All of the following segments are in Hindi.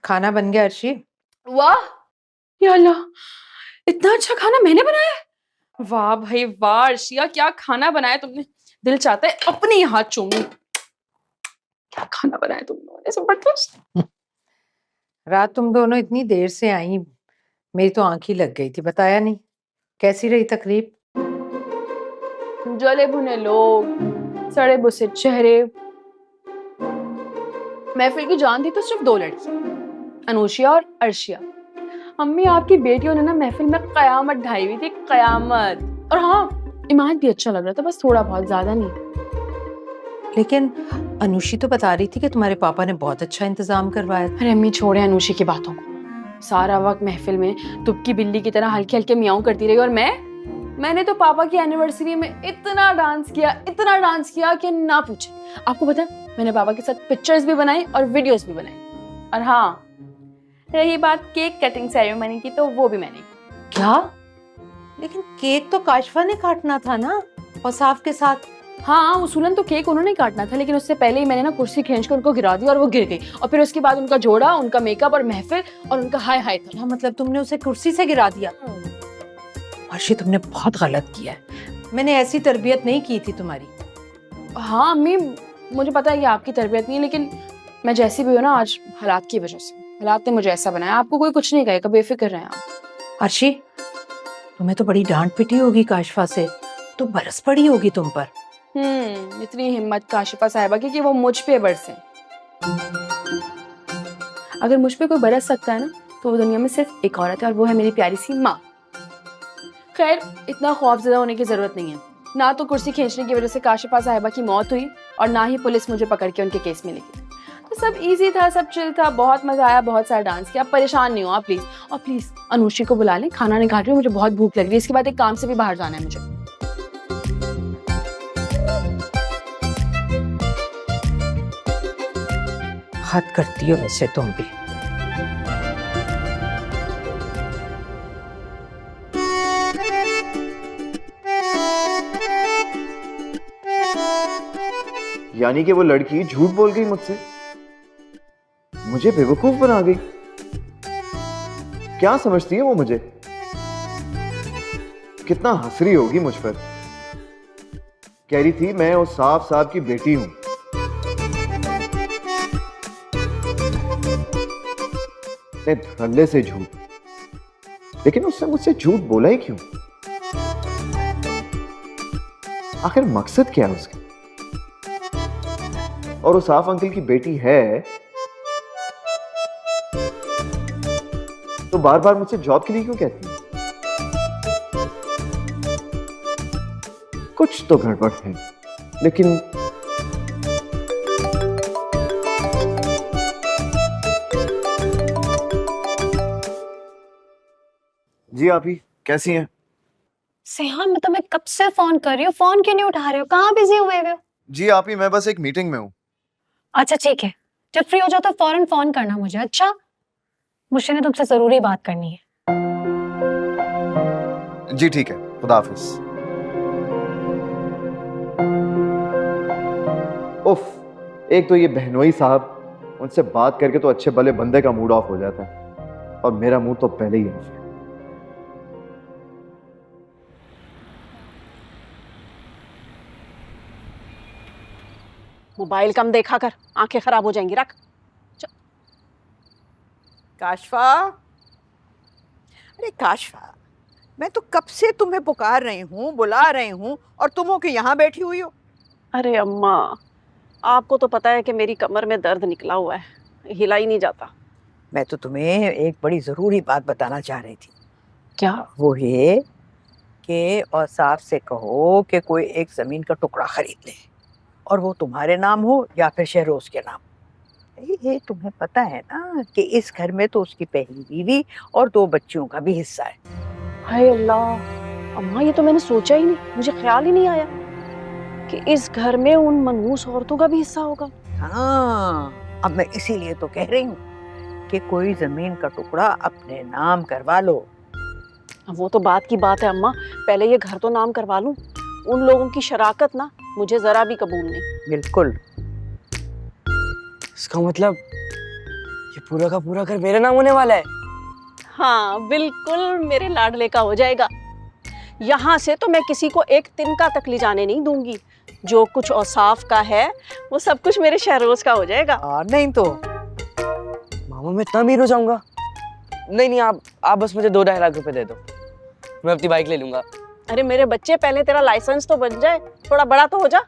खाना बन गया अर्शी। वाह या अल्लाह, इतना अच्छा खाना मैंने बनाया है। वाह भाई वाह अर्शिया, क्या खाना बनाया तुमने। दिल चाहता है अपने ही हाथ चूमूं। क्या खाना बनाया तुम लोगों ने, जबरदस्त। रात तुम दोनों इतनी देर से आई, मेरी तो आंख ही लग गई थी। बताया नहीं, कैसी रही तकरीब? जले भुने लोग, सड़े बुसे चेहरे। महफिल की जान थी तो सिर्फ दो लड़की, अनुशिया और अर्शिया। अम्मी आपकी बेटियों ने ना महफिल में कयामत ढाई हुई थी, कयामत। और हाँ, इमाद भी अच्छा लग रहा था, बस थोड़ा बहुत, ज्यादा नहीं। लेकिन अनुशी तो बता रही थी कि तुम्हारे पापा ने बहुत अच्छा इंतजाम करवाया था। अरे अम्मी छोड़े अनुशी की बातों को। सारा वक्त महफिल में तुपकी बिल्ली की तरह हल्के हल्के मियाऊं करती रही। और मैंने तो पापा की एनिवर्सरी में इतना डांस किया कि ना पूछे। आपको पता है, मैंने पापा के साथ पिक्चर्स भी बनाई और वीडियोस भी बनाई। और हाँ, रही बात केक कटिंग सेरेमनी की, तो वो भी मैंने की। क्या? लेकिन केक तो काशफा ने काटना था ना, और साफ के साथ। हाँ, उसूलन तो केक उन्होंने काटना था, लेकिन उससे पहले ही मैंने ना कुर्सी खींचकर उनको गिरा दी और वो गिर गई। और फिर उसके बाद उनका जोड़ा, उनका मेकअप और महफिल और उनका हाय हाय था। क्या मतलब तुमने उसे कुर्सी से गिरा दिया? अर्शी, तुमने बहुत गलत किया है। मैंने ऐसी तरबियत नहीं की थी तुम्हारी। हाँ अम्मी, मुझे पता है कि आपकी तरबियत नहीं, लेकिन मैं जैसी भी हूँ ना, आज हालात की वजह से, हालात ने मुझे ऐसा बनाया। आपको कोई कुछ नहीं कहेगा, बेफिक्र रहें आप। अर्शी, तुम्हें तो बड़ी डांट पिटी होगी काशफा से, तो बरस पड़ी होगी तुम पर। इतनी हिम्मत काशिफा साहिबा की कि वो मुझ पे बरसे। अगर मुझ पे कोई बरस सकता है ना, तो वो दुनिया में सिर्फ एक औरत है, और वो है मेरी प्यारी सी माँ। खैर, इतना खौफजदा होने की जरूरत नहीं है। ना तो कुर्सी खींचने की वजह से काशिफा साहिबा की मौत हुई, और ना ही पुलिस मुझे पकड़ के उनके केस में लेगी। तो सब इजी था, सब चिल था, बहुत मजा आया, बहुत सारा डांस किया। परेशान नहीं हो आप प्लीज। और प्लीज अनुश्री को बुला लें, खाना नहीं खा रही हूँ, मुझे बहुत भूख लग रही है। इसके बाद एक काम से भी बाहर जाना है मुझे। हद करती हो वैसे तुम भी। यानी कि वो लड़की झूठ बोल गई मुझसे, मुझे बेवकूफ बना गई। क्या समझती है वो मुझे? कितना हंस रही होगी मुझ पर। कह रही थी मैं उस साफ साहब की बेटी हूं। इतने धड़ल्ले से झूठ, लेकिन उसने मुझसे झूठ बोला ही क्यों? आखिर मकसद क्या है उसका? और उस साफ अंकल की बेटी है तो बार बार मुझसे जॉब के लिए क्यों कहती है? कुछ तो गड़बड़ है, लेकिन जी आप ही कैसी हैं? सेहान, मैं तुम्हें कब से फोन कर रही हूँ, फोन क्यों नहीं उठा रहे हो? कहाँ बिजी हुए हो? जी आप ही, मैं बस एक मीटिंग में हूं। अच्छा ठीक है, जब फ्री हो जाओ तो फौरन फोन करना मुझे। अच्छा, मुझसे ने तुमसे जरूरी बात करनी है। जी ठीक है, खुदा हाफिज। उफ, एक तो ये बहनोई साहब, उनसे बात करके तो अच्छे भले बंदे का मूड ऑफ हो जाता है, और मेरा मूड तो पहले ही ऑफ है। मोबाइल कम देखा कर, आंखें खराब हो जाएंगी। रख। काशफा, अरे काशफा, मैं तो कब से तुम्हें पुकार रही हूँ, बुला रही हूँ, और तुम हो कि यहाँ बैठी हुई हो। अरे अम्मा, आपको तो पता है कि मेरी कमर में दर्द निकला हुआ है, हिला ही नहीं जाता। मैं तो तुम्हें एक बड़ी ज़रूरी बात बताना चाह रही थी। क्या? वो ये कि औसाफ से कहो कि कोई एक ज़मीन का टुकड़ा खरीद ले, और वो तुम्हारे नाम हो या फिर शहरोज के नाम। ये तुम्हें पता है ना कि इस घर में तो उसकी पहली बीवी और 2 बच्चियों का भी हिस्सा है। हाय अल्लाह, अम्मा ये तो मैंने सोचा ही नहीं, मुझे ख्याल ही नहीं आया कि इस घर में उन मनहूस औरतों का भी हिस्सा होगा। हाँ, अब मैं इसीलिए तो कह रही हूँ कि कोई जमीन का टुकड़ा अपने नाम करवा लो। वो तो बात की बात है अम्मा, पहले ये घर तो नाम करवा लूं। उन लोगों की शराकत ना मुझे जरा भी कबूल नहीं। बिल्कुल। इसका मतलब ये पूरा का पूरा घर मेरे नाम होने वाला है। हाँ बिल्कुल मेरे लाडले का हो जाएगा। यहाँ से तो मैं किसी को एक तिनका तक ले जाने नहीं दूंगी। जो कुछ औसाफ का है वो सब कुछ मेरे शहरोज का हो जाएगा। नहीं तो मामा मैं इतना अमीर हो जाऊंगा? नहीं नहीं, आप बस मुझे 2-2.5 लाख रुपए दे दो, मैं अपनी बाइक ले लूंगा। अरे मेरे बच्चे, पहले तेरा लाइसेंस तो बन जाए, थोड़ा बड़ा तो हो जा।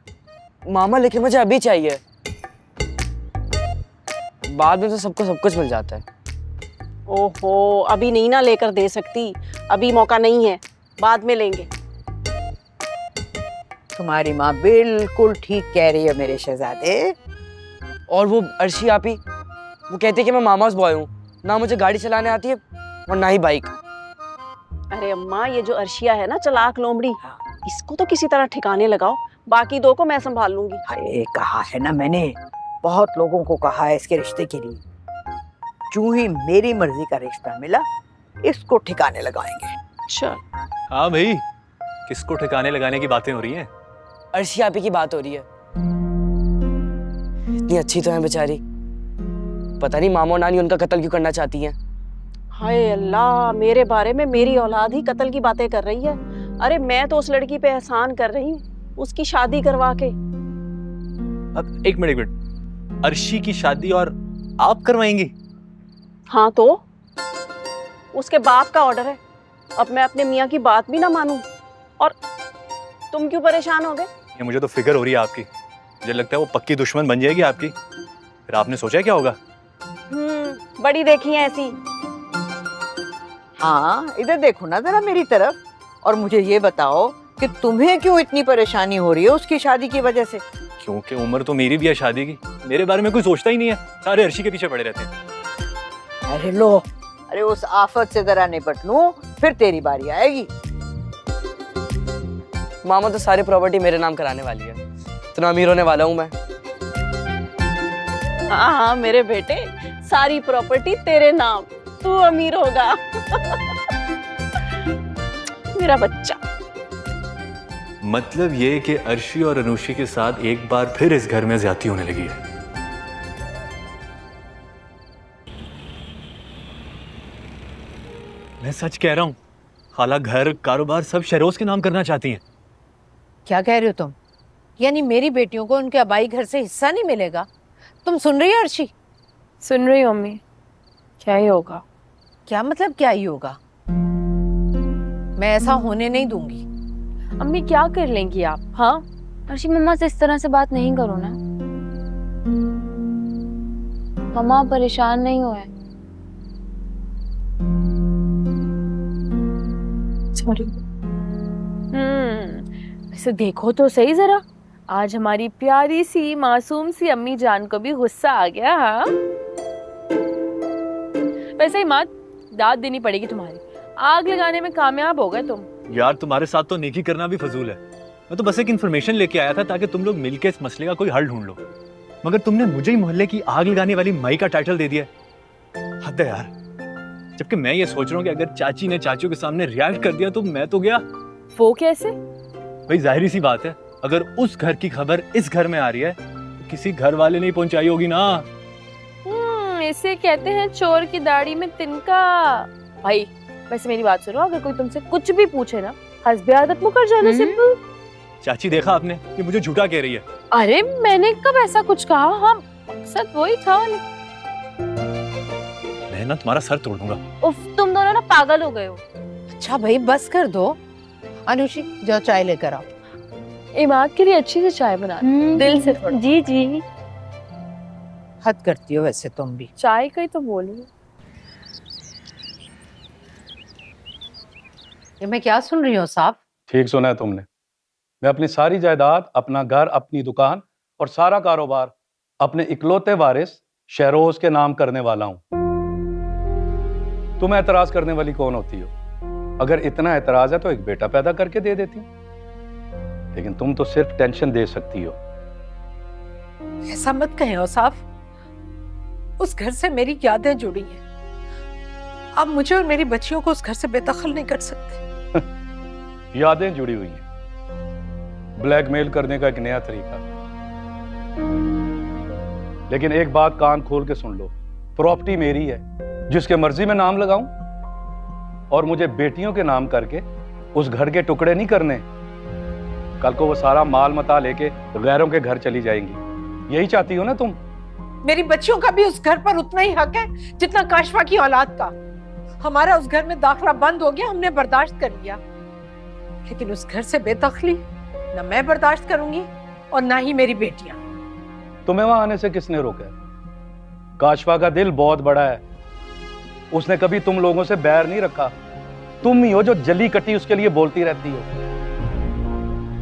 मामा लेकिन मुझे अभी चाहिए, बाद में तो सबको सब कुछ मिल जाता है। ओहो, अभी नहीं ना लेकर दे सकती, अभी मौका नहीं है, बाद में लेंगे। तुम्हारी माँ बिल्कुल ठीक कह रही है मेरे शहजादे। और वो अर्शी आपी, वो कहती है कि मैं मामास बॉय हूँ, ना मुझे गाड़ी चलाने आती है और ना ही बाइक। अरे अम्मा, ये जो अर्शिया है ना, चालाक लोमड़ी, इसको तो किसी तरह ठिकाने लगाओ, बाकी 2 को मैं संभाल लूंगी। अरे कहा है ना मैंने, बहुत लोगों को कहा है इसके रिश्ते के लिए। जो ही मेरी मर्जी का रिश्ता मिला, इसको ठिकाने लगाएंगे। चल। हाँ भाई, किसको ठिकाने लगाने की बातें हो रही हैं? अर्शी आपी की बात हो रही है। इतनी अच्छी तो है बेचारी, पता नहीं मामा और नानी उनका कत्ल क्यों करना चाहती हैं। हाय अल्लाह, मेरे बारे में मेरी औलाद ही कत्ल की बातें कर रही है। अरे मैं तो उस लड़की पे एहसान कर रही हूँ, उसकी शादी करवा के। अब एक मिनट, अर्शी की शादी और आप करवाएंगी? हाँ तो उसके बाप का ऑर्डर है, अब मैं अपने मियाँ की बात भी ना मानूं। और तुम क्यों परेशान हो गए? ये मुझे तो फिक्र हो रही है आपकी, मुझे लगता है वो पक्की दुश्मन बन जाएगी आपकी। फिर आपने सोचा है क्या होगा? बड़ी देखी है ऐसी। हाँ, इधर देखो ना जरा मेरी तरफ, और मुझे ये बताओ कि तुम्हें क्यों इतनी परेशानी हो रही है उसकी शादी की वजह से? क्योंकि उम्र तो मेरी भी है शादी की, मेरे बारे में कोई सोचता ही नहीं है, सारे अर्शी के पीछे पड़े रहते हैं। अरे लो, अरे उस आफत से जरा निपट लूं, फिर तेरी बारी आएगी। मामा तो सारी प्रॉपर्टी मेरे नाम कराने वाली है, इतना अमीर होने वाला हूँ मैं। हाँ हाँ मेरे बेटे, सारी प्रॉपर्टी तेरे नाम, तू अमीर होगा। मेरा बच्चा। मतलब ये कि अर्शी और अनुशी के साथ एक बार फिर इस घर में ज्यादती होने लगी है। मैं सच कह रहा हूँ, खाला घर कारोबार सब शहरोज के नाम करना चाहती हैं। क्या कह रहे हो तुम? यानी मेरी बेटियों को उनके अबाई घर से हिस्सा नहीं मिलेगा? तुम सुन रही हो अर्शी? सुन रही हूँ अम्मी, क्या ही होगा? क्या मतलब क्या ही होगा? मैं ऐसा होने नहीं दूंगी। अम्मी क्या कर लेंगी आप? हाँ, अर्शी मम्मा से इस तरह से बात नहीं करो ना। मम्मा परेशान नहीं हुए। सॉरी। वैसे देखो तो सही जरा, आज हमारी प्यारी सी मासूम सी अम्मी जान को भी गुस्सा आ गया। हाँ, वैसे ही माँ, दाद देनी पड़ेगी तुम्हारी, आग लगाने में कामयाब हो गए तुम। यार तुम्हारे साथ तो नेकी करना भी फजूल है। मैं तो बस एक इन्फॉर्मेशन लेके आया था ताकि तुम लोग मिलकर इस मसले का कोई हल ढूंढ लो, मगर तुमने मुझे ही मोहल्ले की आग लगाने वाली माई का टाइटल दे दिया। हद है यार, जबकि मैं ये सोच रहा हूँ कि अगर चाची ने चाचू के सामने रिएक्ट कर दिया तो मैं तो गया। वो कैसे? भाई जाहिर सी बात है, अगर उस घर की खबर इस घर में आ रही है तो किसी घर वाले ने पहुंचाई होगी ना। इसे कहते हैं चोर की दाढ़ी में तिनका। भाई वैसे मेरी बात सुनो, अगर कोई तुमसे कुछ भी पूछे ना, हस्बे आदत मुकर जाना। सिंपल। चाची देखा आपने, ये मुझे झूठा कह रही है। अरे मैंने कब ऐसा कुछ कहा? हाँ, मकसद वही था। मैं ना तुम्हारा सर तोड़ दूंगा। उफ, तुम दोनों ना पागल हो गए हो। अच्छा भाई बस कर दो। अनुशी जाओ चाय लेकर आओ। इमाद के लिए अच्छी से चाय बना, दिल से थोड़ा। जी जी। हद करती हो वैसे तुम भी। चाय का ही तो बोली। ये मैं क्या सुन रही हूँ साहब? ठीक सुना है तुमने। मैं अपनी सारी जायदाद, अपना घर, अपनी दुकान और सारा कारोबार अपने इकलौते वारिस शहरोज के नाम करने वाला हूं। तुम एतराज करने वाली कौन होती हो? अगर इतना एतराज है तो एक बेटा पैदा करके दे देती, लेकिन तुम तो सिर्फ टेंशन दे सकती हो। ऐसा मत कहे हो साहब, उस घर से मेरी यादें जुड़ी हैं। आप मुझे और मेरी बच्चियों को उस घर से बेदखल नहीं कर सकते। यादें जुड़ी हुई हैं, ब्लैकमेल करने का एक नया तरीका। लेकिन एक बात कान खोल के सुन लो, प्रॉपर्टी मेरी है, जिसके मर्जी में नाम लगाऊं, और मुझे बेटियों के नाम करके उस घर के टुकड़े नहीं करने। कल को वो सारा माल मता लेके गैरों के घर चली जाएंगी। यही चाहती हो ना तुम? मेरी बच्चियों का भी उस घर पर उतना ही हक है जितना काशफा की औलाद का। हमारा उस घर में दाखला बंद हो गया, हमने बर्दाश्त कर लिया, लेकिन उस घर से बेदखली न मैं बर्दाश्त करूंगी और ना ही मेरी बेटियां। तुम्हें वहां आने से किसने रोका है? काशफा का दिल बहुत बड़ा है, उसने कभी तुम लोगों से बैर नहीं रखा। तुम ही हो जो जली कटी उसके लिए बोलती रहती हो।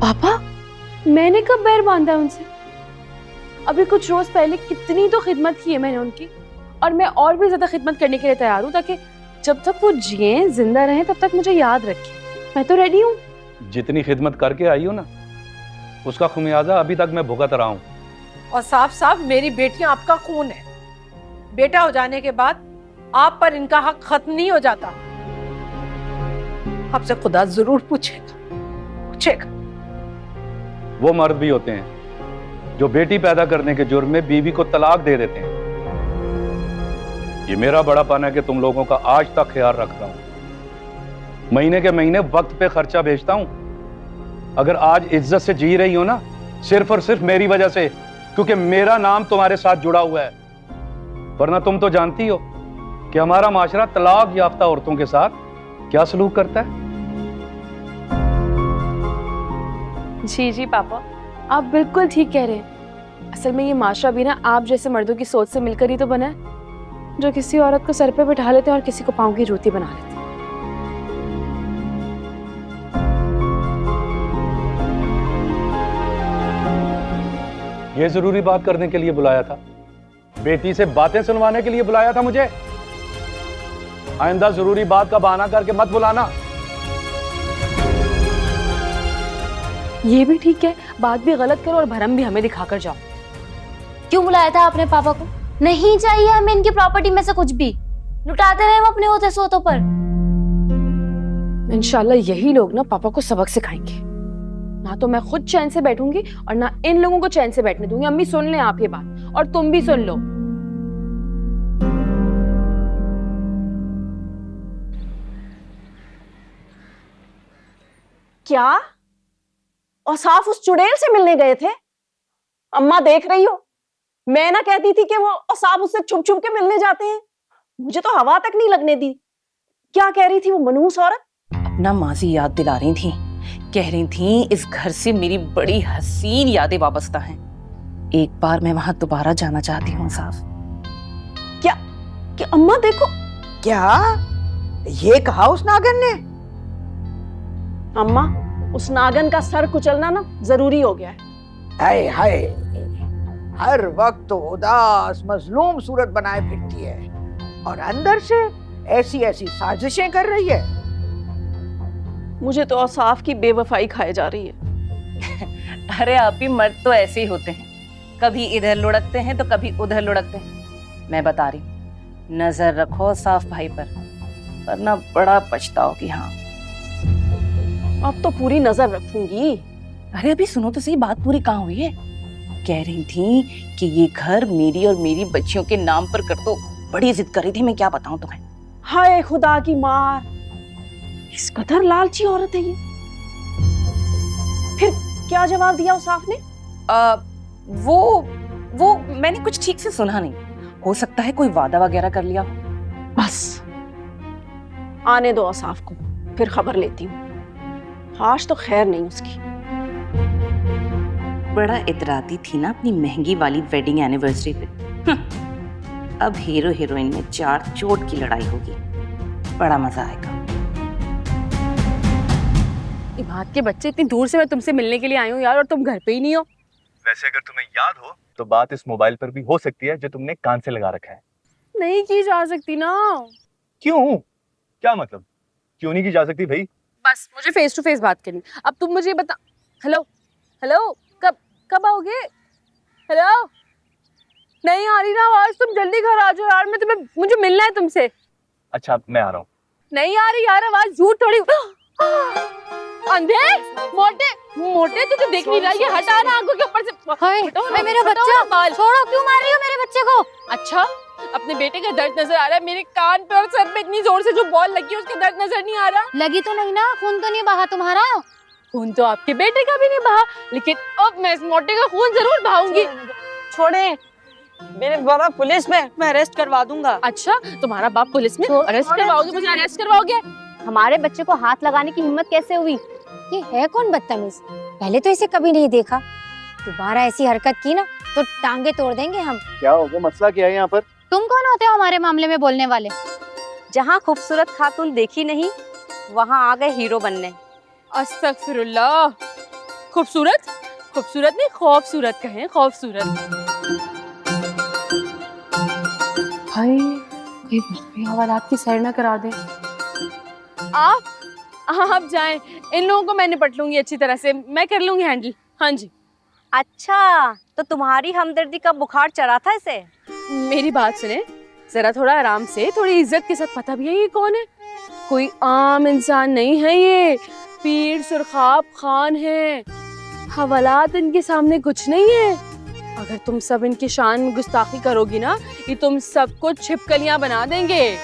पापा, मैंने कब बैर बांधा उनसे? अभी कुछ रोज पहले कितनी तो खिदमत की है मैंने उनकी, और मैं और भी ज्यादा खिदमत करने के लिए तैयार हूँ, ताकि जब तक वो जिए जिंदा रहें तब तक मुझे याद रखें। मैं तो रेडी हूँ। जितनी खिदमत करके आई हो ना, उसका खुमियाजा अभी तक मैं भुगत रहा हूँ। और साफ साफ मेरी बेटियां आपका खून है। बेटा हो जाने के बाद आप पर इनका हक खत्म नहीं हो जाता। आपसे खुदा जरूर पूछेगा। वो मर्द भी होते हैं जो बेटी पैदा करने के जुर्म में बीवी को तलाक दे देते हैं। ये मेरा बड़ापन है कि तुम लोगों का आज तक ख्याल रखता हूं। महीने के महीने वक्त पे खर्चा भेजता हूं। अगर आज इज्जत से जी रही हो ना, सिर्फ और सिर्फ मेरी वजह से, क्योंकि मेरा नाम तुम्हारे साथ जुड़ा हुआ है। वरना तुम तो जानती हो कि हमारा माशरा तलाक याफ्ता औरतों के साथ क्या सलूक करता है। जी पापा, आप बिल्कुल ठीक कह रहे हैं। असल में ये माशरा भी ना आप जैसे मर्दों की सोच से मिलकर ही तो बना है, जो किसी औरत को सर पे बिठा लेते हैं और किसी को पांव की जूती बना लेते हैं। ये जरूरी बात करने के लिए बुलाया था? बेटी से बातें सुनवाने के लिए बुलाया था मुझे? आइंदा जरूरी बात का बहाना करके मत बुलाना। ये भी ठीक है, बात भी गलत करो और भरम भी हमें दिखाकर जाओ। क्यों बुलाया था आपने पापा को? नहीं चाहिए हमें इनकी प्रॉपर्टी में से कुछ भी। लुटाते रहे हम अपने होते सोतों पर। इंशाल्लाह यही लोग ना पापा को सबक सिखाएंगे। ना तो मैं खुद चैन से बैठूंगी और ना इन लोगों को चैन से बैठने दूंगी। अम्मी सुन लें आप ये बात, और तुम भी सुन लो। क्या औसाफ उस चुड़ैल से मिलने गए थे? अम्मा देख रही हो, मैं ना कहती थी कि वो औसाफ उससे छुप छुप के मिलने जाते हैं। मुझे तो हवा तक नहीं लगने दी। क्या कह रही थी वो मनहूस औरत? अपना माजी याद दिला रही थी। कह रही थी इस घर से मेरी बड़ी हसीन यादें वाबस्ता हैं। एक बार मैं वहां दोबारा जाना चाहती हूँ साफ। क्या अम्मा देखो। क्या ये कहा उस नागन ने? अम्मा, उस नागन का सर कुचलना ना जरूरी हो गया है। हाय हाय, हर वक्त तो उदास मजलूम सूरत बनाए फिरती है और अंदर से ऐसी ऐसी साजिशें कर रही है। मुझे तो औसाफ की बेवफाई खाए जा रही है। अरे आप ही मर्द तो ऐसे ही होते हैं, कभी इधर लुढ़कते हैं तो कभी उधर लुढ़कते हैं। मैं बता रही हूँ, नजर रखो साफ भाई पर, वरना बड़ा पछताओगी। हाँ, अब तो पूरी नजर रखूंगी। अरे अभी सुनो तो सही, बात पूरी कहाँ हुई है? कह रही थी कि ये घर मेरी और मेरी बच्चियों के नाम पर कर दो। बड़ी जिद कर रही थी, मैं क्या बताऊं तुम्हें। हाय खुदा की मार, इस कदर लालची औरत है ये। फिर क्या जवाब दिया औसाफ ने? वो मैंने कुछ ठीक से सुना नहीं। हो सकता है कोई वादा वगैरह कर लिया हो। बस आने दो औसाफ को, फिर खबर लेती हूँ। आज तो खैर नहीं उसकी। बड़ा इतराती थी ना अपनी महंगी वाली वेडिंग एनिवर्सरी पे। अब हीरो हीरोइन में चार चोट की लड़ाई होगी, बड़ा मजा आएगा। इमाद के बच्चे, इतनी दूर से मैं तुमसे मिलने के लिए आई हूँ यार, और तुम घर पे ही नहीं हो। वैसे अगर तुम्हें याद हो तो बात इस मोबाइल पर भी हो सकती है जो तुमने कान से लगा रखा है। नहीं की जा सकती ना। क्यों? क्या मतलब क्यों नहीं की जा सकती भाई? बस मुझे फेस टू फेस बात करनी। अब तुम मुझे बता। हेलो हेलो, कब आओगे? हेलो, नहीं आ रही ना आवाज? तुम जल्दी घर आ जाओ यार, मुझे मिलना है तुमसे। अच्छा मैं आ रहा हूँ। नहीं आ रही यार आवाज, झूठ थोड़ी। अंधे मोटे तुझे देख नहीं रहा, ये हटा ना आंखों के ऊपर से। हाय, मेरा बच्चा, छोड़ो, क्यों मार रही हो मेरे बच्चे को? अच्छा अपने बेटे का दर्द नजर आ रहा है, मेरे कान पे और सर पे इतनी जोर से जो बॉल लगी है उसका दर्द नजर नहीं आ रहा। लगी तो नहीं ना, खून तो नहीं बहा तुम्हारा? खून तो आपके बेटे का भी नहीं बहा, लेकिन अब मैं इस मोटे का खून जरूर बहाऊंगी। छोड़े, मेरे बाबा पुलिस में, मैं अरेस्ट करवा दूंगा। अच्छा, तुम्हारा बाप पुलिस में? अरेस्ट करवाओगे? मुझे अरेस्ट करवाओगे? हमारे बच्चे को हाथ लगाने की हिम्मत कैसे हुई? ये है कौन बदतमीज? पहले तो इसे कभी नहीं देखा, दोबारा ऐसी हरकत की ना तो टांगे तोड़ देंगे हम। क्या हो गया, मसला क्या है यहाँ पर? तुम कौन होते हो हमारे मामले में बोलने वाले? जहाँ खूबसूरत खातून देखी नहीं, वहाँ आ गए हीरो बनने। अस्तगफिरुल्लाह। खूबसूरत? खूबसूरत नहीं, खौफसूरत कहें, खौफसूरत। हाय, कहीं हवालात की सैर ना करा दे। आप जाएं, इन लोगों को मैं निपट लूंगी अच्छी तरह से, मैं कर लूंगी हैंडल। हाँ जी। अच्छा, तो तुम्हारी हमदर्दी का बुखार चढ़ा था इसे? मेरी बात सुने जरा, थोड़ा आराम से, थोड़ी इज्जत के साथ। पता भी है ये कौन है? कोई आम इंसान नहीं है, ये पीर सुरखाब खान है। हवालात इनके सामने कुछ नहीं है। अगर तुम सब इनकी शान में गुस्ताखी करोगी ना, ये तुम सबको छिपकलियां बना देंगे।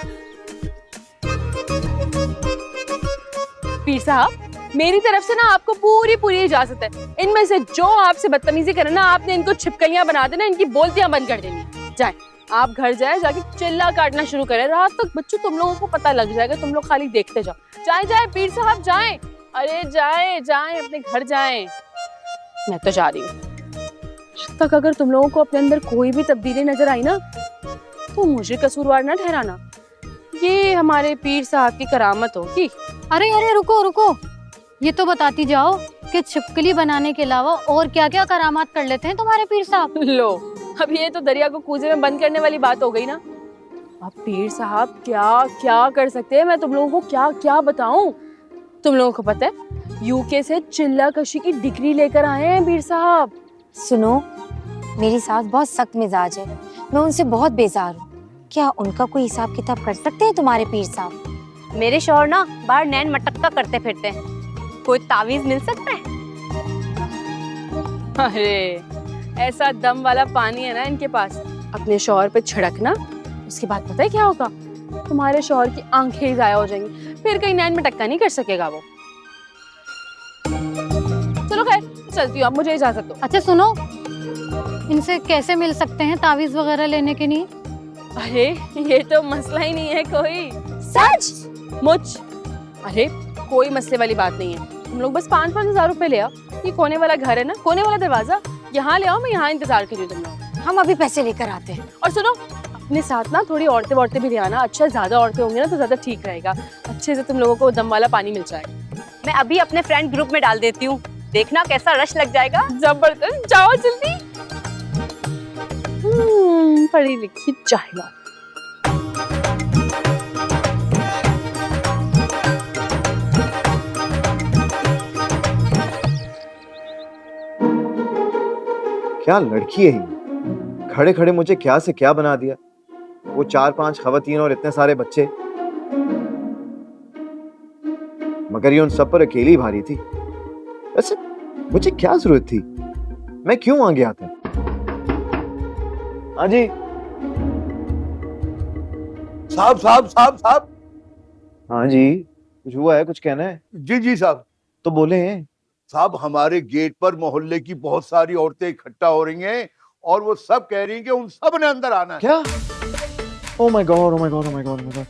पीर साहब, मेरी तरफ से ना आपको पूरी इजाजत है। इनमें से जो आपसे बदतमीजी करे ना, आपने इनको छिपकलियां बना देना, इनकी बोलतियां बंद कर देनी। जाए, आप घर जाए, जाके चिल्ला काटना शुरू करें। रात तक बच्चों तुम लोगों को पता लग जाएगा, तुम लोग खाली देखते जाओ। जाए पीर साहब जाए, अरे जाए अपने घर जाए। मैं तो जा रही हूँ। तक अगर तुम लोगों को अपने अंदर कोई भी तब्दीली नजर आई ना, तो मुझे कसूरवार ना ठहराना। ये हमारे पीर साहब की करामत होगी। अरे रुको, ये तो बताती जाओ कि छिपकली बनाने के अलावा और क्या क्या करामात कर लेते हैं तुम्हारे पीर साहब। लो, अब ये तो दरिया को कूजे में बंद करने वाली बात हो गई ना। अब पीर साहब क्या क्या कर सकते हैं, मैं तुम लोगों को क्या क्या बताऊं। तुम लोगों को पता है, यूके से चिल्ला कशी की डिग्री लेकर आए हैं पीर साहब। सुनो, मेरी सास बहुत सख्त मिजाज है, मैं उनसे बहुत बेजार हूँ। क्या उनका कोई हिसाब किताब कर सकते हैं तुम्हारे पीर साहब? मेरे शौहर ना बाहर नैन मटक्का करते फिरते हैं, कोई तावीज मिल सकता है? अरे, ऐसा दम वाला पानी है ना इनके पास, अपने शौहर पे छिड़कना, उसके बाद पता है क्या होगा? तुम्हारे शौहर की आंखें ही जाया हो जाएंगी, फिर कहीं नैन में टक्का नहीं कर सकेगा वो। चलो खैर, चलती हूँ, अब मुझे इजाजत दो। अच्छा सुनो, इनसे कैसे मिल सकते हैं तावीज वगैरह लेने के लिए? अरे, ये तो मसला ही नहीं है कोई। सच मुझ? अरे, कोई मसले वाली बात नहीं है। तुम लोग बस 5-5 हजार रुपए ले आओ। ये कोने वाला घर है ना, कोने वाला दरवाजा, यहाँ ले आओ, मैं यहाँ इंतजार कर रही हूँ तुम लोग। हम अभी पैसे लेकर आते हैं। और सुनो, अपने साथ ना थोड़ी औरतें भी ले आना। अच्छा, ज्यादा औरतें होंगी ना तो ज्यादा ठीक रहेगा, अच्छे से तुम लोगों को दम वाला पानी मिल जाएगा। मैं अभी अपने फ्रेंड ग्रुप में डाल देती हूँ, देखना कैसा रश लग जाएगा। जबरदस्त, जाओ जल्दी। पढ़ी लिखी चाहिए। क्या लड़की है ये, खड़े खड़े मुझे क्या से क्या बना दिया। वो 4-5 खवातीन और इतने सारे बच्चे, मगर ये उन सब पर अकेली भारी थी। वैसे मुझे क्या जरूरत थी, मैं क्यों वहां गया था? हाँ जी साहब। हाँ जी, कुछ हुआ है, कुछ कहना है? जी साहब। तो बोले हैं साहब, हमारे गेट पर मोहल्ले की बहुत सारी औरतें इकट्ठा हो रही हैं और वो सब कह रही हैं कि उन सब ने अंदर आना है। क्या? Oh my God, oh my God, oh my God, oh my God.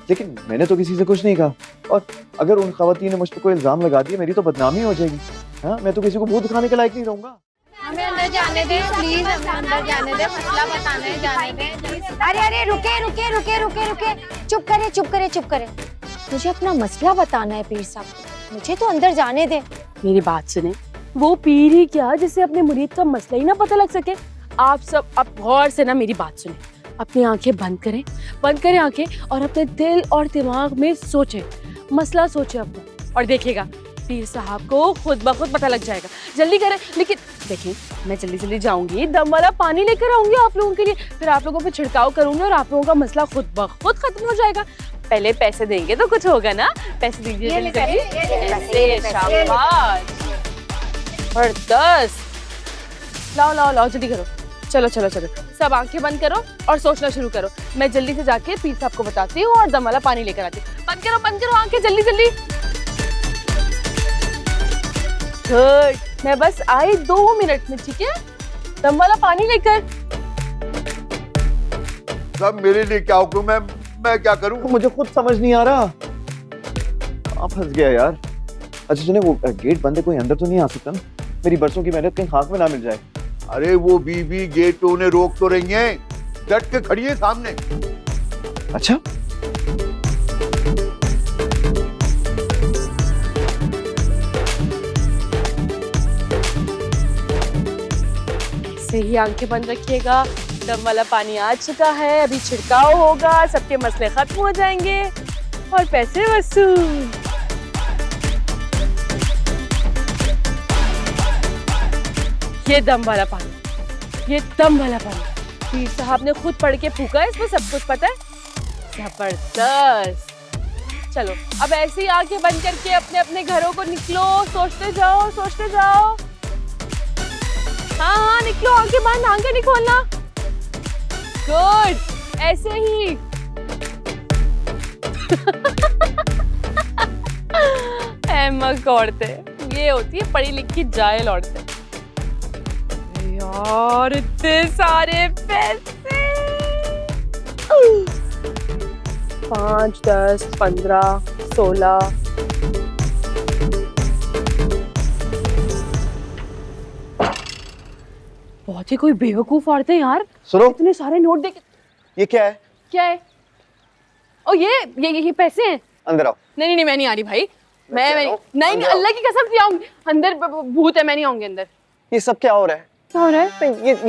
लेकिन मैंने तो किसी से कुछ नहीं कहा, और अगर उन खवातीन ने मुझ पर कोई इल्जाम लगा दिया, मेरी तो बदनामी हो जाएगी। हाँ, मैं तो किसी को मुंह दिखाने के लायक नहीं रहूंगा। हमें अंदर जाने दे प्लीज, हमें अंदर जाने दे, मसला बताने जाने दे। अरे रुके, चुप करे। मुझे अपना मसला बताना है पीर साहब, मुझे तो अंदर जाने दे। मेरी बात सुने, वो पीर ही क्या जिसे अपने मुरीद का मसला ही ना पता लग सके। आप सब अब गौर से ना मेरी बात सुने, अपनी आंखें बंद करें आंखें, और अपने दिल और दिमाग में सोचें, मसला सोचें अपना, और देखिएगा पीर साहब को खुद ब खुद पता लग जाएगा। जल्दी करें। लेकिन देखिए, मैं जल्दी जाऊंगी, दम वाला पानी लेकर आऊंगी आप लोगों के लिए, फिर आप लोगों पे छिड़काव करूंगी और आप लोगों का मसला खुद ब खुद खत्म हो जाएगा। पहले पैसे देंगे तो कुछ होगा ना, पैसे दीजिए शाबाश, और 10 लाओ जल्दी करो। चलो सब आंखें बंद करो और सोचना शुरू करो। मैं जल्दी से जाके पीर साहब को बताती हूँ और दम वाला पानी लेकर आती हूँ। बंद करो आंखें जल्दी जल्दी। गुड, मैं बस आई 2 मिनट में, ठीक है? दम वाला पानी लेकर। सब मेरे लिए क्या हुक्म है, मैं क्या करूं? मुझे खुद समझ नहीं आ रहा, कहाँ फंस गया यार। अच्छा सुने, वो गेट बंद है, कोई अंदर तो नहीं आ सकता ना? मेरी बरसों की मेहनत कहीं खाक में ना मिल जाए। अरे वो बीबी गेट पे उन्हें रोक तो रही है, डट के खड़ी है सामने। अच्छा सही आंखें बंद रखिएगा। दम वाला पानी आ चुका है, अभी छिड़काव होगा, सबके मसले खत्म हो जाएंगे और पैसे वसूल। ये दम वाला पानी, ये दम वाला पानी पीर साहब ने खुद पढ़ के फूका है, इसमें सब कुछ पता है। जबरदस्त। चलो अब ऐसे ही आंखें बंद करके अपने अपने घरों को निकलो, सोचते जाओ सोचते जाओ। हाँ निकलो, आंखें बंद, आंखें नहीं खोलना। गुड, ऐसे ही। अहमक औरतें, ये होती है पढ़ी लिखी जाहिल औरतें। यार इतने सारे पैसे, 5, 10, 15, 16। बहुत ही कोई बेवकूफ औरतें यार। सुनो, इतने सारे नोट देख। ये क्या है? क्या है? ओ ये पैसे हैं। अंदर आओ। नहीं मैं नहीं आ रही भाई। मैं नहीं अल्लाह की कसम से आऊंगी अंदर। भूत है, मैं नहीं आऊंगी अंदर। ये सब क्या हो रहा है? क्या हो रहा है?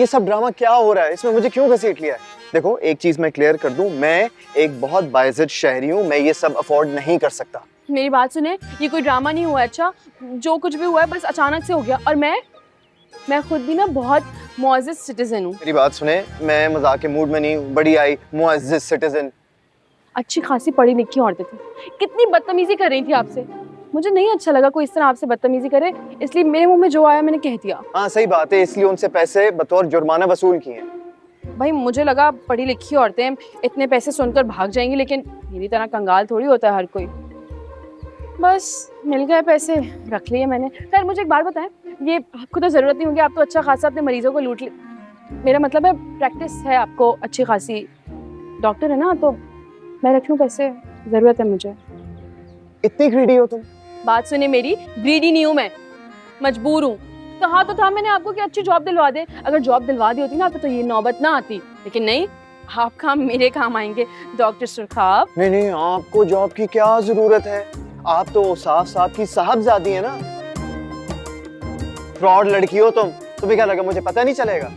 ये सब ड्रामा क्या हो रहा है? इसमें मुझे क्यों घसीट लिया है? देखो एक चीज मैं क्लियर कर दूं, मैं एक बहुत बाइज्जत शहरी हूँ, मैं ये सब अफोर्ड नहीं कर सकता। मेरी बात सुने, ये कोई ड्रामा नहीं हुआ है। अच्छा जो कुछ भी हुआ है बस अचानक से हो गया। और मैं खुद भी ना बहुत मुअज़्ज़िज़ सिटीजन हूँ। मेरी बात सुने, मैं मजाक के मूड में नहीं हूँ। बड़ी आई मुअज़्ज़िज़ सिटीजन। अच्छी खासी पढ़ी लिखी औरतें थी, कितनी बदतमीजी कर रही थी आपसे। मुझे नहीं अच्छा लगा कोई इस तरह आपसे बदतमीजी करे, इसलिए मेरे मुंह में जो आया मैंने कह दिया। हाँ सही बात है, इसलिए उनसे पैसे बतौर जुर्माना वसूल किए हैं। भाई मुझे लगा पढ़ी लिखी औरतें इतने पैसे सुनकर भाग जाएंगी, लेकिन मेरी तरह कंगाल थोड़ी होता है हर कोई। बस मिल गए पैसे, रख लिए मैंने। खैर मुझे एक बात बताएं, ये आपको तो जरूरत नहीं होगी, आप तो अच्छा खासा अपने मरीजों को लूट ले। मेरा मतलब है प्रैक्टिस है आपको अच्छी खासी, डॉक्टर है ना, तो मैं रख लूं पैसे, जरूरत है मुझे। इतनी ग्रीडी हो तुम? बात सुने मेरी, ग्रीडी नहीं हूँ मैं, मजबूर हूँ। कहा तो था मैंने आपको कि अच्छी जॉब दिलवा दे। अगर जॉब दिलवा दी होती ना तो ये नौबत ना आती, लेकिन नहीं, आप काम मेरे काम आएंगे डॉक्टर सुरखाब। नहीं आपको जॉब की क्या जरूरत है? आप तो साहब की साहबजादी है ना। फ्रॉड लड़की हो तुम, तुम्हें क्या लगा मुझे पता नहीं चलेगा?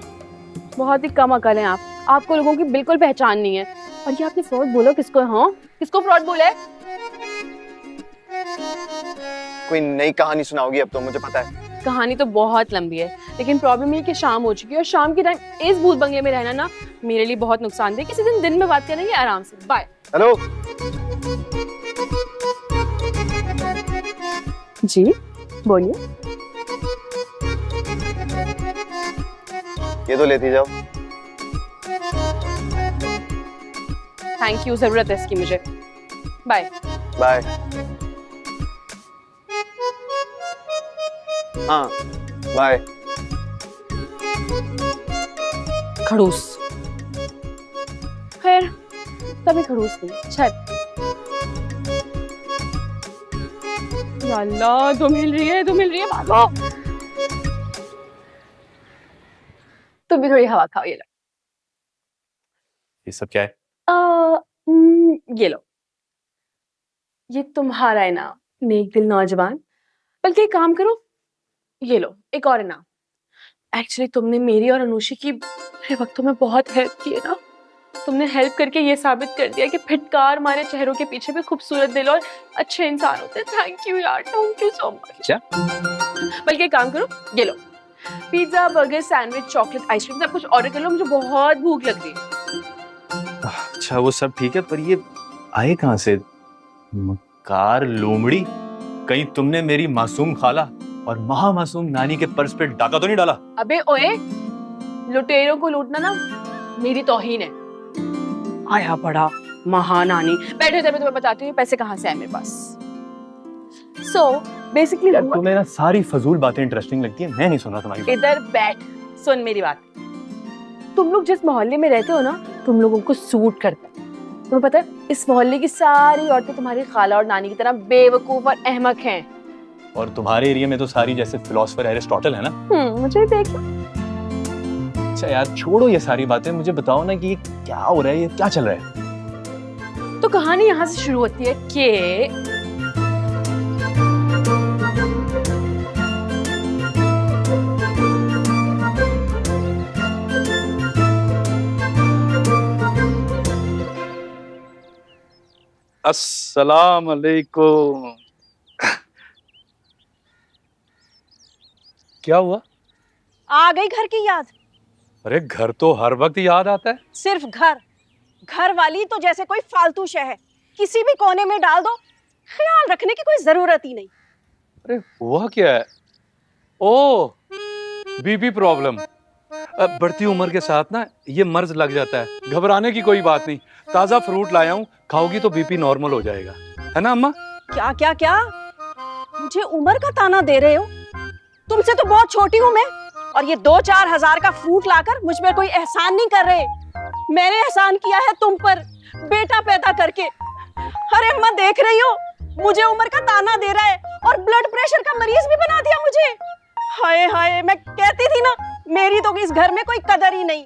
बहुत ही कम अकल हैं आप, आपको लोगों की बिल्कुल पहचान नहीं है। और ये आपने फ्रॉड बोला किसको? हाँ किसको फ्रॉड बोला है? कोई नई कहानी सुनाओगी अब तो, मुझे पता है। कहानी तो बहुत लंबी है, लेकिन प्रॉब्लम ये कि शाम हो चुकी है और शाम के टाइम इस भूत बंगले में रहना ना मेरे लिए बहुत नुकसानदेह। किसी दिन में बात करेंगे आराम से। बाय। हेलो जी बोलिए। ये तो लेती जाओ। थैंक यू, जरूरत है इसकी मुझे। Bye bye. हाँ बाय। खड़ूस, खैर तभी खड़ूस नहीं छत। या अल्लाह, दो मिल रही है भागो। तुम भी थोड़ी हवा खाओ, ये लो। ये सब क्या है? ये लो, ये तुम्हारा इनाम, नेक दिल नौजवान। बल्कि एक काम करो, ये लो एक और इनाम। एक्चुअली तुमने मेरी और अनुषी की बुरे वक्तों में बहुत हेल्प की है ना। तुमने हेल्प करके ये साबित कर दिया कि फिटकार हमारे चेहरों के पीछे भी खूबसूरत दिल और अच्छे इंसान होते हैं। थैंक यू यार, थैंक यू सो मच। बल्कि एक काम करो, ये लो pizza, burger, sandwich, chocolate, ice cream, सब कुछ ऑर्डर कर लो, मुझे बहुत भूख लग रही है। अच्छा वो सब ठीक है, पर ये आए कहाँ से? मकार लोमड़ी, कहीं तुमने मेरी मासूम खाला और महामासूम नानी के पर्स पे डाका तो नहीं डाला? अबे ओए, लुटेरों को लूटना ना मेरी तौहीन है। आया बड़ा महानानी, बैठे थे, मैं तुम्हें बताती हूँ पैसे कहाँ से आए मेरे पास। So basically यार तुम्हें ना सारी फजूल बातें इंटरेस्टिंग लगती है, मैं नहीं सुन रहा तुम्हारी बात। इधर बैठ, सुन मेरी बात। तुम लोग जिस मोहल्ले में रहते हो ना, तुम लोगों को सूट करता है। तुम्हें पता है इस मोहल्ले की सारी औरतें तुम्हारी खाला और नानी की तरह बेवकूफ और अहमक हैं। और तुम्हारे एरिया में तो सारी जैसे फिलोसफर एरिस्टोटल है ना। मुझे देखो। अच्छा यार छोड़ो ये सारी बातें, मुझे बताओ ना कि ये क्या हो रहा है, ये क्या चल रहा है? तो कहानी यहाँ से शुरू होती है कि अस्सलाम अलैकुम। क्या हुआ? आ गई घर की याद? अरे घर तो हर वक्त याद आता है। सिर्फ घर वाली तो जैसे कोई फालतू शय है, किसी भी कोने में डाल दो, ख्याल रखने की कोई जरूरत ही नहीं। अरे हुआ क्या है? ओ बीपी प्रॉब्लम। बढ़ती उम्र के साथ ना ये मर्ज लग जाता है, घबराने की कोई बात नहीं। ताजा फ्रूट लाया हूँ, खाओगी तो बीपी नॉर्मल हो जाएगा, है ना अम्मा? क्या क्या क्या मुझे उम्र का ताना दे रहे हो? तुमसे तो बहुत छोटी हूँ मैं, और ये 2-4 हजार का फ्रूट लाकर मुझ पर कोई एहसान नहीं कर रहे। मैंने एहसान किया है तुम पर, बेटा पैदा करके। अरे अम्मा देख रही हो, मुझे उम्र का ताना दे रहा है और ब्लड प्रेशर का मरीज भी बना दिया मुझे। हाय हाय, मैं कहती थी ना मेरी तो इस घर में कोई कदर ही नहीं।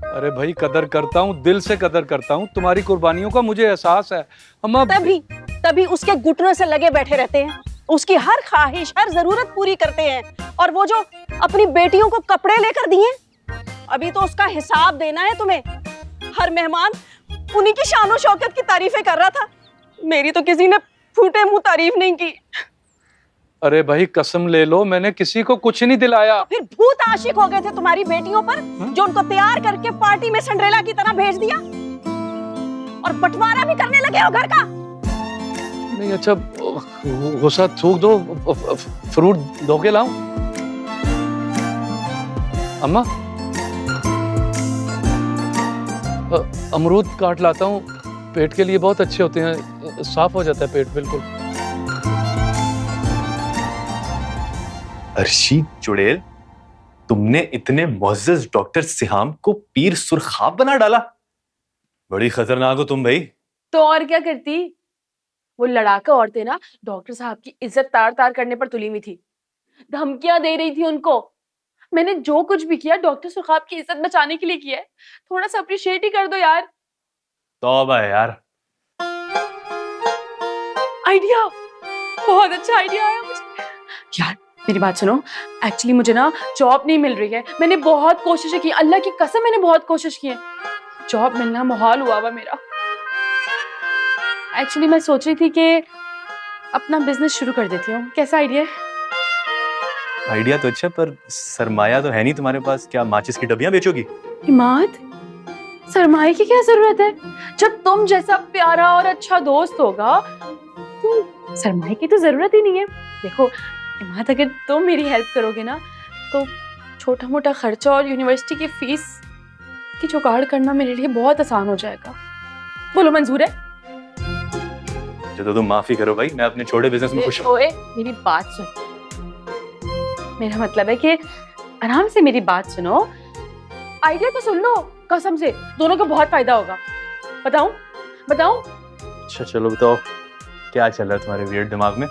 अरे भाई कदर करता हूँ, दिल से कदर करता हूँ, तुम्हारी कुर्बानियों का मुझे एहसास है अम्मा। तभी उसके घुटनों से लगे बैठे रहते हैं, उसकी हर ख्वाहिश हर जरूरत पूरी करते हैं। और वो जो अपनी बेटियों को कपड़े लेकर दिए, अभी तो उसका हिसाब देना है तुम्हें। हर मेहमान उन्हीं की शानो शौकत की तारीफें कर रहा था, मेरी तो किसी ने फूटे मुंह तारीफ नहीं की। अरे भाई कसम ले लो, मैंने किसी को कुछ नहीं दिलाया। फिर भूत आशिक हो गए थे तुम्हारी बेटियों पर, जो उनको तैयार करके पार्टी में सिंड्रेला की तरह भेज दिया, और बंटवारा भी करने लगे हो घर का। नहीं अच्छा गुस्सा थूक दो, फ्रूट धो के लाऊं? अम्मा अमरूद काट लाता हूँ, पेट के लिए बहुत अच्छे होते हैं, साफ हो जाता है पेट बिल्कुल। अर्शी चुड़ैल, तुमने इतने मुअज़्ज़ज़ डॉक्टर सिहाम को पीर सुरखाब बना डाला। बड़ी खतरनाक हो तुम भाई। तो और क्या करती? वो लड़ाका औरतें ना डॉक्टर साहब की इज्जत तार तार करने पर तुली हुई थी, धमकियां दे रही थी उनको। मैंने जो कुछ भी किया डॉक्टर सुरखाब की इज्जत बचाने के लिए किया है, थोड़ा सा अप्रिशिएट ही कर दो यार। तौबा है यार। आइडिया, बहुत अच्छा आइडिया आया मुझे। यार मेरी बात सुनो, एक्चुअली मुझे ना जॉब नहीं मिल रही है। मैंने बहुत कोशिशें की, अल्लाह की कसम मैंने बहुत कोशिश की है, जॉब मिलना मुहाल हुआ हुआ मेरा। एक्चुअली मैं सोच रही थी कि अपना बिजनेस शुरू कर देती हूँ, कैसा आइडिया है? आइडिया तो अच्छा, पर सरमाया तो है नहीं तुम्हारे पास। क्या माचिस की डब्बियां बेचोगी? हिमात, सरमाए की क्या जरूरत है? जब तुम जैसा प्यारा और अच्छा दोस्त होगा तो सरमाए की तो जरूरत ही नहीं है। देखो हिमात, अगर तुम मेरी हेल्प करोगे ना तो छोटा मोटा खर्चा और यूनिवर्सिटी की फीस की जुगाड़ करना मेरे लिए बहुत आसान हो जाएगा। बोलो मंजूर है? तो तुम माफी करो भाई, मैं अपने छोटे बिजनेस में खुश हूँ। ओए मेरी बात सुन, मेरा मतलब है कि आराम से मेरी बात सुनो, आइडिया तो सुन लो, कसम से दोनों को बहुत फायदा होगा। बताऊं? बताऊं? अच्छा चलो बताओ, क्या चल रहा है तुम्हारे वियर्ड दिमाग में?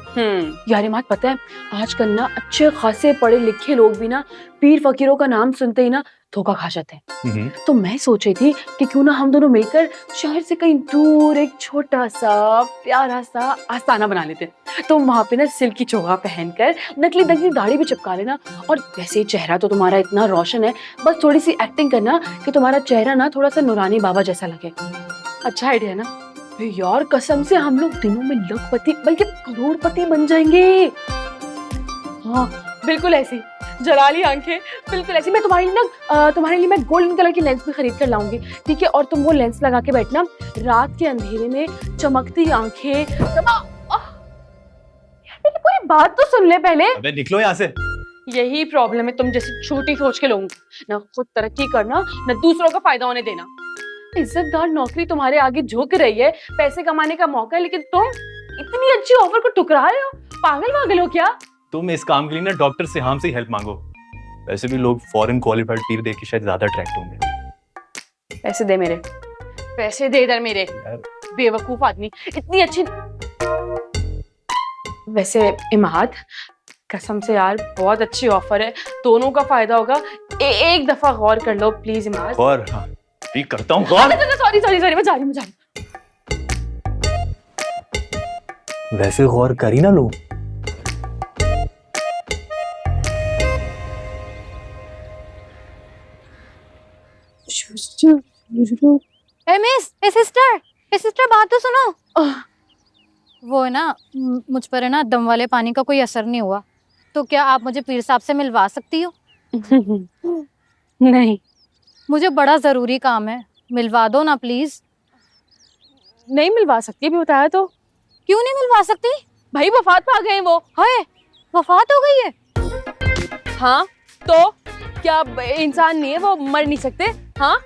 यार हिमात, पता है आजकल ना अच्छे खासे पढ़े लिखे लोग भी ना पीर फकीरों का नाम सुनते ही ना धोखा खा जाते हैं। तो मैं सोच रही थी कि क्यों ना हम दोनों मिलकर शहर से कहीं दूर एक छोटा सा प्यारा सा आस्थाना बना लेते। तो वहां पे ना सिल्क की चोगा पहनकर नकली नकली दाढ़ी भी चिपका लेना, और वैसे चेहरा तो तुम्हारा इतना रोशन है, बस थोड़ी सी एक्टिंग करना कि तुम्हारा चेहरा ना थोड़ा सा नूरानी बाबा जैसा लगे। अच्छा आइडिया है ना? यार कसम से हम लोग दिनों में लखपति बल्कि करोड़पति बन जाएंगे। हाँ बिल्कुल ऐसी जलाली आंखें, बिल्कुल ऐसी। मैं तुम्हारे लिए मैं गोल्डन कलर की लेंस भी खरीद कर लाऊंगी, ठीक है? और तुम वो लेंस लगा के बैठना, रात के अंधेरे में चमकती आंखें। यार मेरी पूरी बात तो सुन ले पहले। अबे निकलो यहाँ से। यही प्रॉब्लम है तुम जैसी छोटी सोच के लोगों की। ना खुद तरक्की करना, ना दूसरों का फायदा होने देना। इज्जतदार नौकरी तुम्हारे आगे झुक रही है, पैसे कमाने का मौका है, लेकिन तुम इतनी अच्छी ऑफर को ठुकरा रहे हो। पागल हो क्या? तुम इस काम के लिए ना डॉक्टर से हम से हेल्प मांगो। वैसे भी लोग फॉरेन क्वालिफाइड पीर देख के शायद ज्यादा अट्रैक्ट होंगे। पैसे दे मेरे, पैसे दे इधर मेरे। बेवकूफ आदमी, इतनी अच्छी। वैसे इमाद, कसम से यार बहुत अच्छी ऑफर है, दोनों का फायदा होगा। एक दफा गौर कर लो प्लीज इमाद। गौर? हाँ ठीक करता हूँ गौर। सॉरी मैं जा रही हूँ। वैसे गौर करी ना लो। सिस्टर बात तो सुनो। वो है ना, मुझ पर है ना दम वाले पानी का कोई असर नहीं हुआ, तो क्या आप मुझे पीर साहब से मिलवा सकती हो? नहीं, मुझे बड़ा जरूरी काम है, मिलवा दो ना प्लीज। नहीं मिलवा सकती, भी बताया तो। क्यों नहीं मिलवा सकती? भाई वफात पा गए वो। हाय, वफात हो गई है? हाँ तो क्या इंसान नहीं है वो, मर नहीं सकते? हाँ,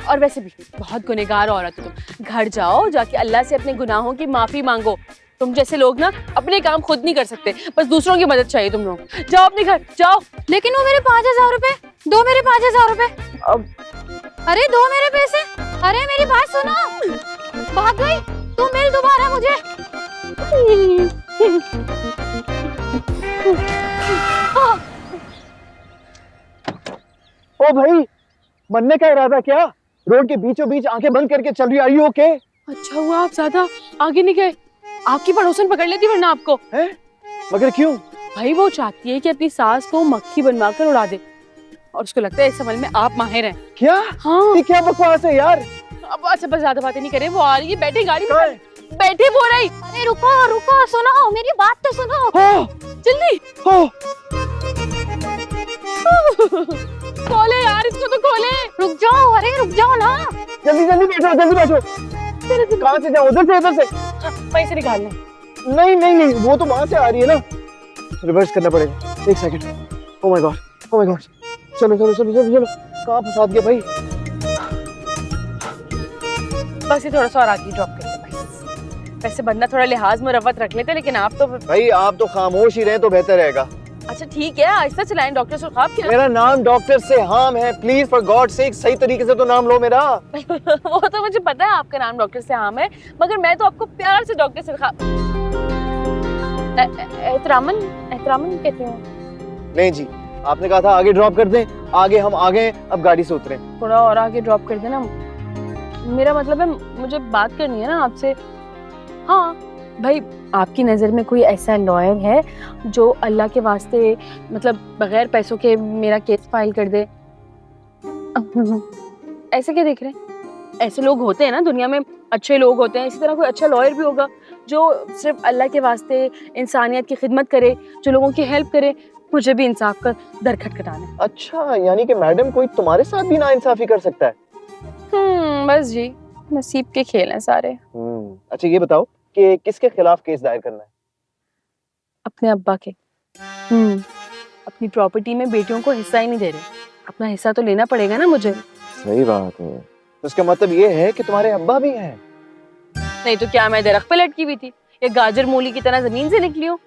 और वैसे भी बहुत गुनहगार औरत हो तुम। घर जाओ, जाके अल्लाह से अपने गुनाहों की माफी मांगो। तुम जैसे लोग ना अपने काम खुद नहीं कर सकते, बस दूसरों की मदद चाहिए तुम लोग। जाओ अपने घर जाओ। लेकिन वो मेरे 5000 रुपए दो, मेरे 5000 रुपए। अरे दो मेरे पैसे। अरे मेरी बात सुनो, भाग गई तुम, मिल दोबारा मुझे। ओ भाई, मरने का इरादा क्या? रोड के बीचों बीच आंखें बंद करके चल रही। आई ओके? अच्छा हुआ आप ज्यादा आगे नहीं गए, आपकी पड़ोसन पकड़ लेती वरना आपको। है? मगर क्यों? भाई वो चाहती है कि अपनी सास को मक्खी बनवाकर उड़ा दे, और उसको लगता है इस अमल में आप माहिर हैं। क्या? हाँ। ये क्या बकवास है यार? अब अच्छा बस ज्यादा बातें नहीं करें, वो आ रही है, बैठे गाड़ी में बैठे बोल रही। अरे रुको सुनो, मेरी बात तो सुनो। जल्दी खोले यार, इसको तो खोले। रुक जाओ, अरे रुक जाओ ना। जल्दी बैठो। कहाँ से जाओ? उधर से वहीं से निकाल लें। नहीं, वो तो वहां से आ रही है ना। रिवर्स करना पड़ेगा। एक सेकंड। Oh my God. चलो। कहाँ फंसा दिया भाई? बस ये थोड़ा सा और आगे ड्रॉप करते भाई। वैसे बंदा थोड़ा लिहाज मुरव्वत रख लेते, लेकिन आप तो भाई आप तो खामोश ही रहे तो बेहतर रहेगा। अच्छा ठीक है, आहिस्ता चलाएं। डॉक्टर सुल्खाब क्या? मेरा नाम डॉक्टर सेहाम है, प्लीज फॉर गॉड सेक सही तरीके से तो नाम लो मेरा। वो तो मुझे पता है आपका नाम डॉक्टर सेहाम है, मगर मैं तो आपको प्यार से डॉक्टर सुल्खाब एहतरामन कहते हैं। नहीं जी, आपने कहा था आगे ड्रॉप कर दें। आगे हम आ गए, अब गाड़ी से उतरे। थोड़ा और आगे ड्रॉप कर देना। मेरा मतलब है मुझे बात करनी है ना आपसे। हाँ भाई, आपकी नज़र में कोई ऐसा लॉयर है जो अल्लाह के वास्ते मतलब बगैर पैसों के मेरा केस फाइल कर दे? ऐसे क्या देख रहे हैं? ऐसे लोग होते हैं ना दुनिया में, अच्छे लोग होते हैं। इसी तरह कोई अच्छा लॉयर भी होगा जो सिर्फ अल्लाह के वास्ते इंसानियत की खिदमत करे, जो लोगों की हेल्प करे। मुझे भी इंसाफ का दर खटखटाना है। अच्छा, यानी कि मैडम कोई तुम्हारे साथ भी नाइंसाफी कर सकता है? बस जी, नसीब के खेल हैं सारे। अच्छा ये बताओ कि किसके खिलाफ केस दायर करना है? अपने अब्बा के। अपनी प्रॉपर्टी में बेटियों को हिस्सा ही नहीं दे रहे, अपना हिस्सा तो लेना पड़ेगा ना मुझे। सही बात है। तो इसका मतलब ये है कि तुम्हारे अब्बा भी हैं? नहीं तो क्या मैं दरख्त पे लटकी हुई थी या गाजर मूली की तरह जमीन से निकली हूँ?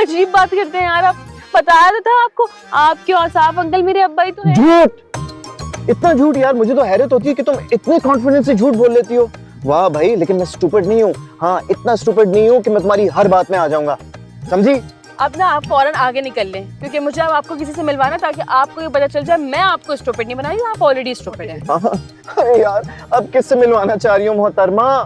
अजीब बात करते हैं यार आप। बताया तो था आपको, आपके औसाफ अंकल मेरे अब्बा ही तो हैं। झूठ! इतना झूठ यार, मुझे तो हैरत होती है कि तुम इतने कॉन्फिडेंस से झूठ बोल लेती हो। वाह भाई, लेकिन मैं स्टूपिड नहीं हूँ। हाँ, इतना स्टूपिड नहीं हूँ कि मैं तुम्हारी हर बात में आ जाऊंगा, समझी? अब ना आप फौरन आगे निकल लें, क्योंकि मुझे अब आपको किसी से मिलवाना ताकि आपको ये पता चल जाए मैं आपको स्टूपिड नहीं बना रही, आप ऑलरेडी स्टूपिड हैं। अरे यार, अब किससे मिलवाना चाह रही हूँ मोहतरमा?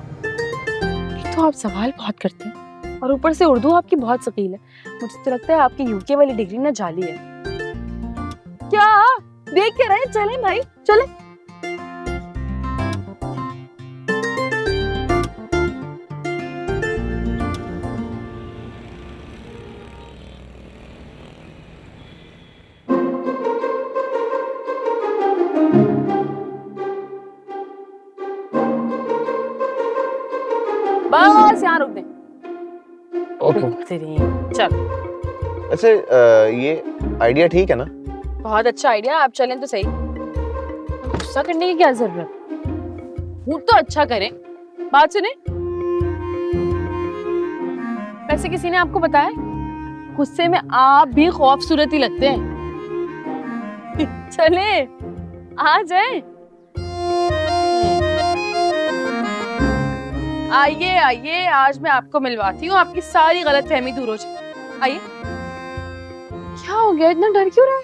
तो आप सवाल बहुत करते हैं और ऊपर से उर्दू आपकी बहुत सकील है। मुझे तो लगता है आपकी यूके वाली डिग्री ना जाली है। क्या देख के रहे? चले भाई चले। बस यहाँ रुक दें। ओके। चल। ऐसे ये आइडिया ठीक है ना? बहुत अच्छा आइडिया, आप चलें तो सही। गुस्सा करने की क्या जरूरत, मूड तो अच्छा करें। बात सुने, वैसे किसी ने आपको बताया गुस्से में आप भी खूबसूरत ही लगते हैं। चले आ जाए। आइए आइए, आज मैं आपको मिलवाती हूँ, आपकी सारी गलतफहमी दूर हो जाए। आइए। क्या हो गया, इतना डर क्यों रहा है?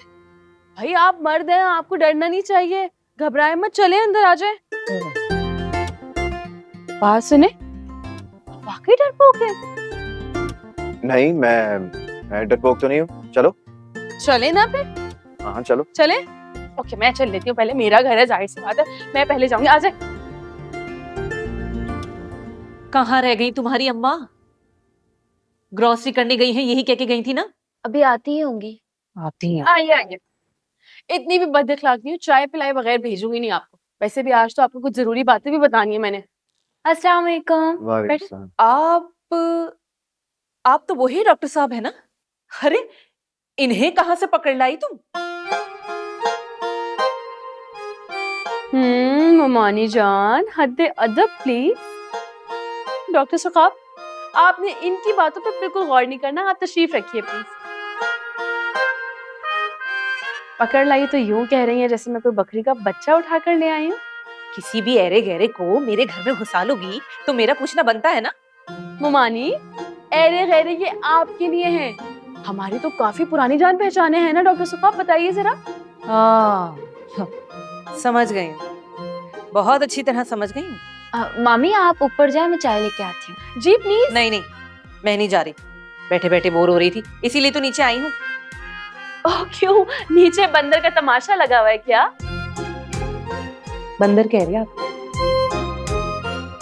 भाई आप मर्द हैं, आपको डरना नहीं चाहिए, घबराए मत, चले अंदर आ जाए। बात सुने, वाकई डरपोक है? नहीं, मैं डरपोक तो नहीं हूँ। चलो चले ना फिर। हाँ चलो। चले? ओके, मैं चल लेती हूँ, पहले मेरा घर है, जाहिर सी बात है, मैं पहले जाऊंगी। आ जाए। कहाँ रह गई तुम्हारी अम्मा? ग्रोसरी करने गई हैं, यही कह के गई थी ना? अभी आती ही होंगी। आती हैं। आइए आइए। इतनी भी बदअखलाक नहीं हूँ, चाय पिलाए बगैर भेजूंगी नहीं आपको। वैसे भी आज तो आपको कुछ जरूरी बातें भी बतानी है मैंने। अस्सलाम वालेकुम। वालेकुम सलाम। आप तो वही डॉक्टर साहब है ना? अरे इन्हें कहाँ से पकड़ लाई तुम? ममानी जान, हद्दे अदब प्लीज। डॉक्टर साहब, आपने इनकी बातों पे बिल्कुल गौर नहीं करना, आप तशरीफ रखिए प्लीज। पकड़ लाई तो यूं कह रही हैं जैसे मैं कोई बकरी का बच्चा उठाकर ले आई हूँ। किसी भी ऐरे गहरे को मेरे घर में घुसा लोगी तो मेरा पूछना बनता है ना? मुमानी, ऐरे गहरे ये आपके लिए हैं, हमारी तो काफी पुरानी जान पहचाने हैं ना डॉक्टर साहब, बताइए जरा। हाँ समझ गई हूँ, बहुत अच्छी तरह समझ गई हूँ। मामी आप ऊपर जाए, मैं चाय लेके आती हूँ। जी प्लीज। नहीं नहीं, मैं नहीं जा रही, बैठे बैठे बोर हो रही थी, इसीलिए तो नीचे आई हूँ। ओह क्यों, नीचे बंदर का तमाशा लगा हुआ है क्या? बंदर कह रही है आप?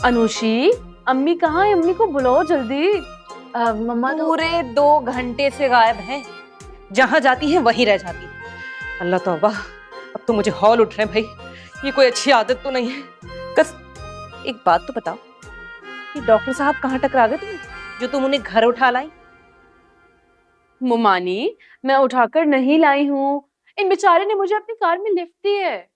अनुशी, अम्मी कहाँ है? अम्मी को बुलाओ जल्दी। मम्मा तो पूरे 2 घंटे से गायब हैं, जहाँ जाती हैं वहीं रह जाती हैं। अल्लाह तौबा, अब तो मुझे हौल उठ रहे हैं भाई, ये कोई अच्छी आदत तो नहीं है। एक बात तो बताओ, ये डॉक्टर साहब कहाँ टकरा गए तुम्हें जो तुम उन्हें घर उठा लाई? मुमानी, मैं उठाकर नहीं लाई हूँ, इन बेचारे ने मुझे अपनी कार में लिफ्ट दी है।